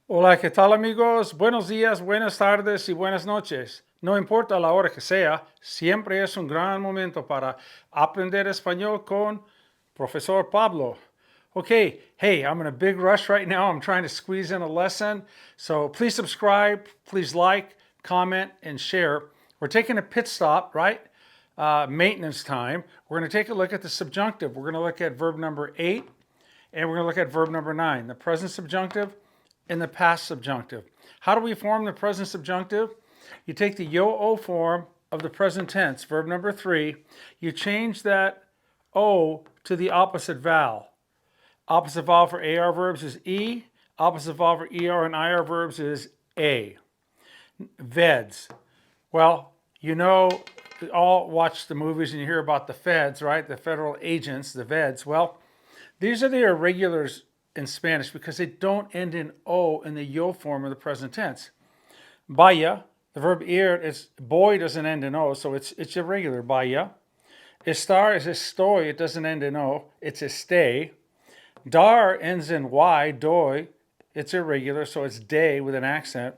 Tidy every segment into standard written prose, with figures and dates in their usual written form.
Hola, ¿qué tal amigos? Buenos días, buenas tardes y buenas noches. No importa la hora que sea, siempre es un gran momento para aprender español con Profesor Pablo. Okay, hey, I'm in a big rush right now. I'm trying to squeeze in a lesson. So please subscribe, please like, comment, and share. We're taking a pit stop, right? Maintenance time. We're going to take a look at the subjunctive. We're going to look at verb number 8 and we're going to look at verb number 9, the present subjunctive and the past subjunctive. How do we form the present subjunctive? You take the yo-o form of the present tense, verb number 3, you change that o to the opposite vowel. Opposite vowel for AR verbs is E, opposite vowel for ER and IR verbs is A. Veds. Well, you know, all watch the movies and you hear about the feds, right? The federal agents, the veds. Well, these are the irregulars in Spanish because they don't end in O in the yo form of the present tense. Vaya, the verb ir is boy doesn't end in O, so it's irregular. Vaya. Estar is estoy, it doesn't end in O, it's estay. Dar ends in Y, doy, it's irregular, so it's day with an accent.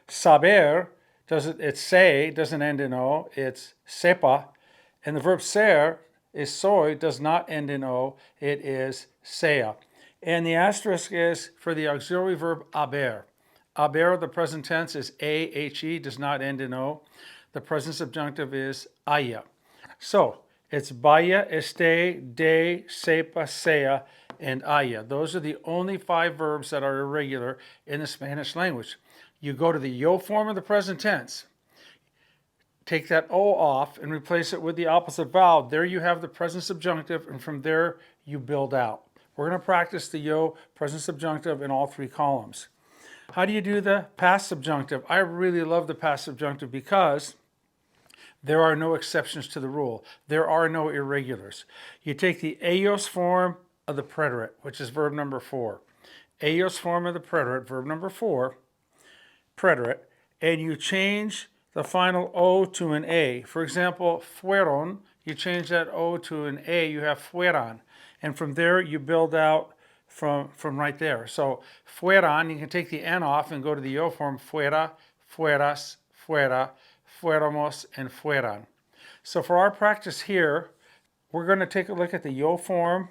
Saber it's say, doesn't end in O, it's sepa. And the verb ser is soy, does not end in O, it is sea. And the asterisk is for the auxiliary verb haber. Haber, the present tense, is A-H-E, does not end in O. The present subjunctive is haya. So it's vaya, esté, de, sepa, sea, and haya. Those are the only 5 verbs that are irregular in the Spanish language. You go to the yo form of the present tense, take that O off and replace it with the opposite vowel. There you have the present subjunctive, and from there you build out. We're going to practice the yo present subjunctive in all 3 columns. How do you do the past subjunctive? I really love the past subjunctive because there are no exceptions to the rule. There are no irregulars. You take the ellos form of the preterite, which is verb number 4. Ellos form of the preterite, verb number 4, preterite, and you change the final O to an A. For example, fueron, you change that O to an A, you have fueran. And from there, you build out from right there. So fueran, you can take the N off and go to the yo form, fuera, fueras, fuera, fuéramos, and fueran. So for our practice here, we're going to take a look at the yo form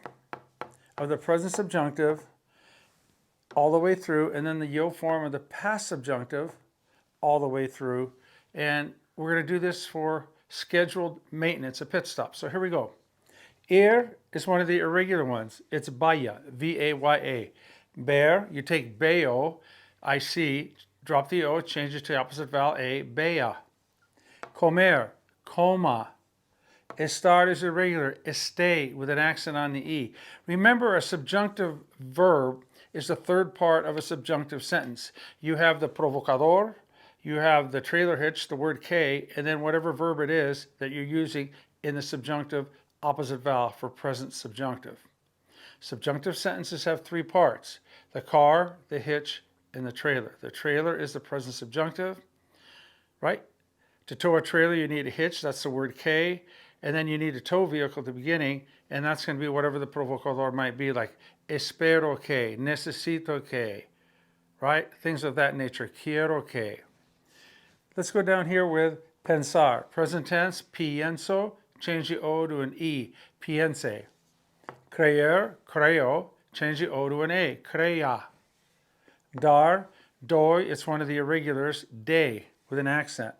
of the present subjunctive all the way through, and then the yo form of the past subjunctive all the way through. And we're going to do this for scheduled maintenance, a pit stop. So here we go. Ir is one of the irregular ones. It's vaya, V-A-Y-A. Bear, you take beo, I-C, drop the O, change it to the opposite vowel, A, bea. Comer, coma. Estar is irregular, esté, with an accent on the E. Remember, a subjunctive verb is the third part of a subjunctive sentence. You have the provocador, you have the trailer hitch, the word que, and then whatever verb it is that you're using in the subjunctive opposite vowel for present subjunctive. Subjunctive sentences have 3 parts: the car, the hitch, and the trailer. The trailer is the present subjunctive, right? To tow a trailer, you need a hitch, that's the word que, and then you need a tow vehicle at the beginning, and that's going to be whatever the provocador might be, like espero que, necesito que, right? Things of that nature, quiero que. Let's go down here with pensar. Present tense, pienso, change the O to an E, piense. Creer, creo, change the O to an A, crea. Dar, doy, it's one of the irregulars, de, with an accent.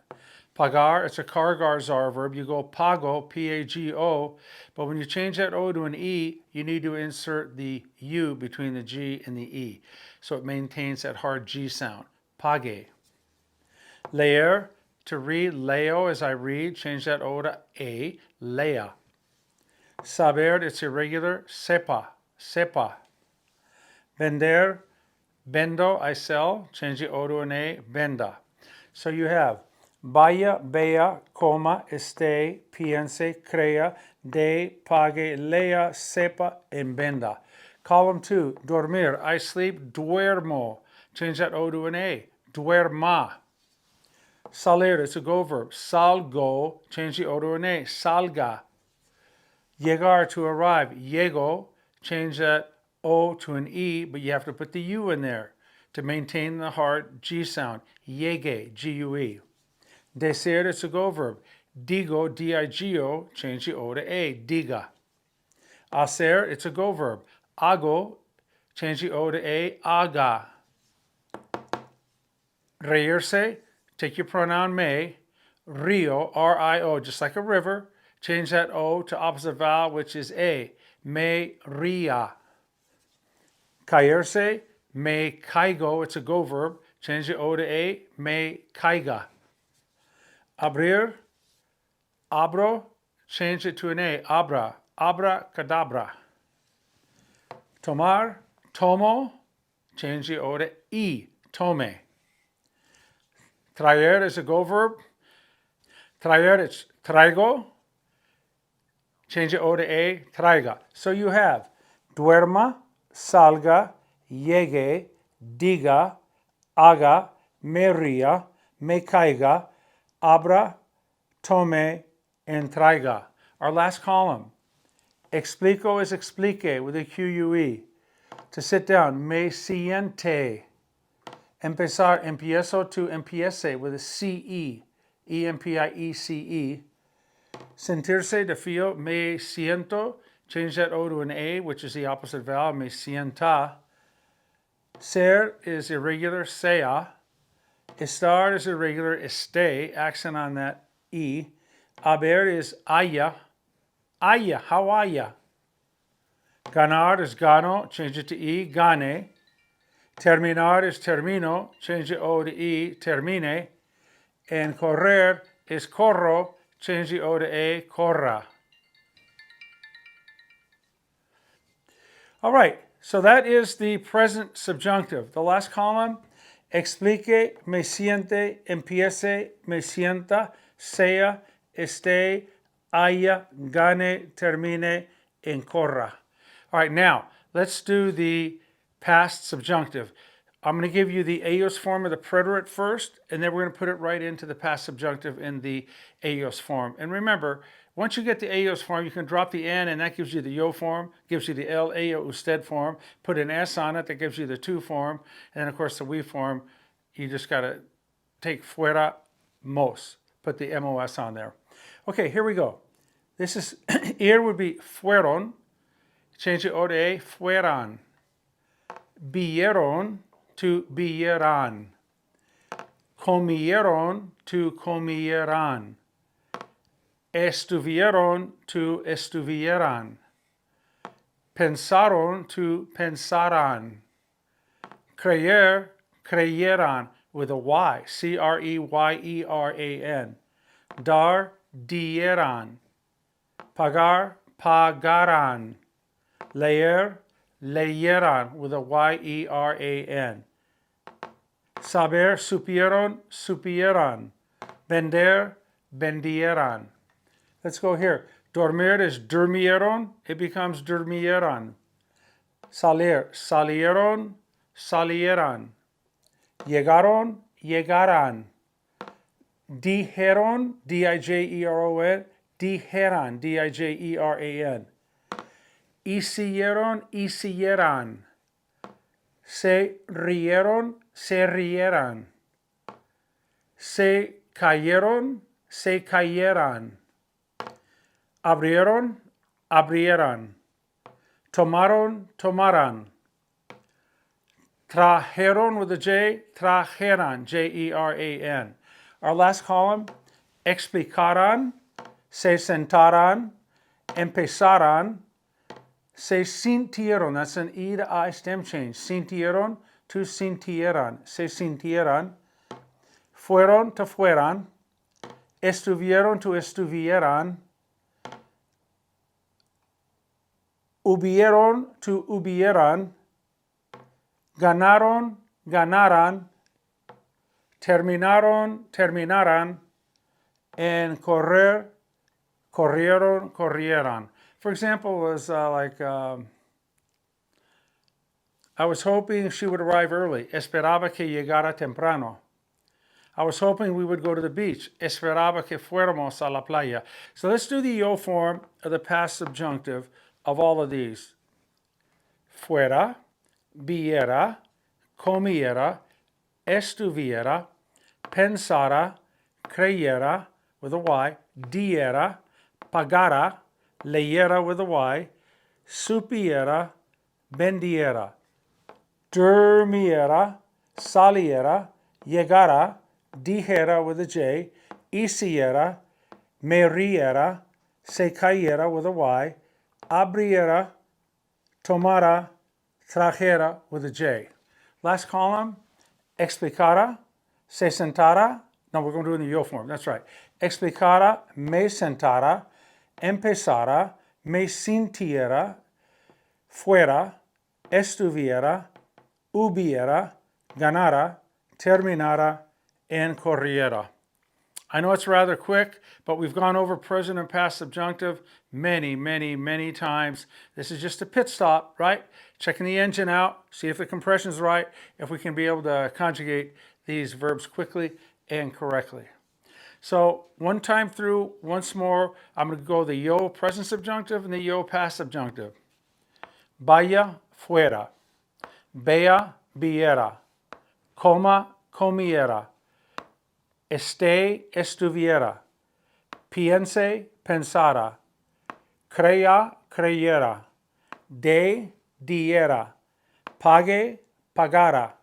Pagar, it's a cargar-zar verb. You go pago, P-A-G-O, but when you change that O to an E, you need to insert the U between the G and the E, so it maintains that hard G sound. Pague. Leer, to read, leo as I read, change that O to A, lea. Saber, it's irregular, sepa, sepa. Vender, vendo, I sell, change the O to an A, venda. So you have vaya, bea, coma, esté, piense, crea, de, pague, lea, sepa, and venda. Column 2, dormir, I sleep, duermo. Change that O to an A, duerma. Salir, it's a go verb. Salgo, change the O to an A, salga. Llegar, to arrive, llego, change that O to an E, but you have to put the U in there. to maintain the hard G sound. Llegue, G-U-E. Decir, it's a go verb. Digo, D-I-G-O, change the O to A, diga. Hacer, it's a go verb. Hago, change the O to A, haga. Reírse, take your pronoun me. Rio, R-I-O, just like a river. Change that O to opposite vowel, which is A. Me ria. Caerse, me caigo, it's a go verb. Change the O to A, me caiga. Abrir, abro, change it to an A, abra, abracadabra. Tomar, tomo, change the O to E, tome. Traer is a go verb. Traer, it's traigo. Change the O to A, traiga. So you have duerma, salga, llegue, diga, haga, me ría, me caiga, abra, tome, and traiga. Our last column. Explico is explique with a Q-U-E. To sit down, me siente. Empezar, empiezo to empiece with a C-E. E-M-P-I-E-C-E. Sentirse, to feel, me siento. Change that O to an A, which is the opposite vowel, me sienta. Ser is irregular, sea. Estar is irregular, esté, accent on that E. Haber is haya. Haya, how haya? Ganar is gano, change it to E, gane. Terminar is termino, change the O to E, termine. And correr is corro, change the O to A, corra. All right, so that is the present subjunctive. The last column, explique, me siente, empiece, me sienta, sea, esté, haya, gane, termine, and corra. All right, now let's do the past subjunctive. I'm going to give you the eos form of the preterite first, and then we're going to put it right into the past subjunctive in the eos form. And remember, once you get the eos form, you can drop the N, and that gives you the yo form, gives you the el, eo, usted form. Put an S on it, that gives you the tu form. And then, of course, the we form, you just got to take fuera, mos. Put the MOS on there. Okay, here we go. This is, ir would be fueron. Change the O to A, fueran. Vieron to vieran. Comieron to comieran. Estuvieron to estuvieran. Pensaron to pensaran. Creer, creyeran with a Y. C-R-E-Y-E-R-A-N. Dar, dieran. Pagar, pagaran. Leer, leyeran with a Y-E-R-A-N. Saber, supieron, supieran. Vender, vendieran. Let's go here. Dormir is durmieron. It becomes durmieran. Salir, salieron, salieran. Llegaron, llegaran. Dijeron, D-I-J-E-R-O-N. Dijeran, D-I-J-E-R-A-N. Hicieron, hicieran. Se rieron, se rieran. Se cayeron, se cayeran. Abrieron, abrieran. Tomaron, tomaran. Trajeron with a J, trajeran, J-E-R-A-N. Our last column, explicaran, se sentaran, empezaran, se sintieron, that's an E to I stem change. Sintieron to sintieran, se sintieran. Fueron to fueran. Estuvieron to estuvieran. Hubieron to hubieran. Ganaron, ganaran. Terminaron, terminaran. And correr, corrieron, corrieran. For example, was I was hoping she would arrive early. Esperaba que llegara temprano. I was hoping we would go to the beach. Esperaba que fuéramos a la playa. So let's do the yo form of the past subjunctive of all of these. Fuera, viera, comiera, estuviera, pensara, creyera, with a Y, diera, pagara, leyera with a Y, supiera, vendiera, durmiera, saliera, llegara, dijera with a J, hiciera, me riera, se cayera with a Y, abriera, tomara, trajera with a J. Last column, explicara, se sentara. No, we're going to do it in the yo form. That's right. Explicara, me sentara, empezara, me sintiera, fuera, estuviera, hubiera, ganara, terminara, and corriera. I know it's rather quick, but we've gone over present and past subjunctive many, many, many times. This is just a pit stop, right? Checking the engine out, see if the compression's right, if we can be able to conjugate these verbs quickly and correctly. So one time through, once more, I'm going to go the yo present subjunctive and the yo past subjunctive. Vaya, fuera. Vea, viera. Coma, comiera. Esté, estuviera. Piense, pensara. Crea, creyera. De, diera. Pague, pagara.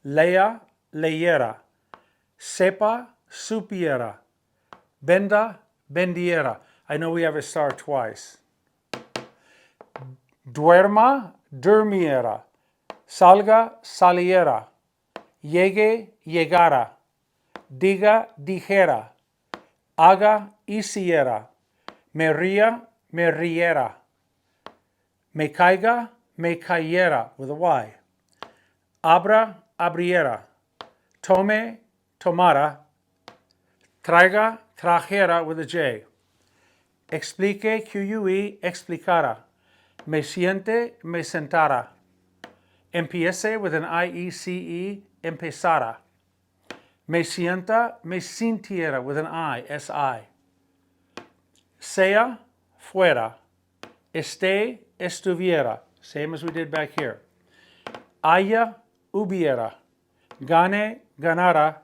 Lea, leyera. Sepa, supiera. Venda, vendiera. I know we have a star twice. Duerma, durmiera. Salga, saliera. Llegue, llegara. Diga, dijera. Haga, hiciera. Me ría, me riera. Me caiga, me cayera with a Y. Abra, abriera. Tome, tomara. Traiga, trajera with a J. Explique, QUE, explicara. Me siente, me sentara. Empiece with an IECE, empezara. Me sienta, me sintiera with an I, SI. Sea, fuera. Esté, estuviera. Same as we did back here. Haya, hubiera. Gane, ganara.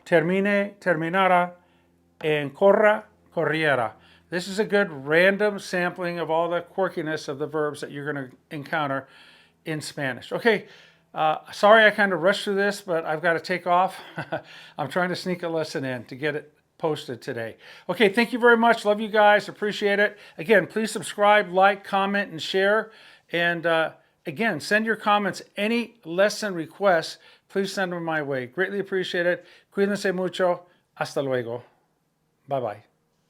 Termine, terminara. And corra, corriera. This is a good random sampling of all the quirkiness of the verbs that you're going to encounter in Spanish. Okay, sorry I kind of rushed through this, but I've got to take off. I'm trying to sneak a lesson in to get it posted today. Okay, thank you very much. Love you guys. Appreciate it. Again, please subscribe, like, comment, and share. And again, send your comments. Any lesson requests, please send them my way. Greatly appreciate it. Cuídense mucho. Hasta luego. Bye-bye.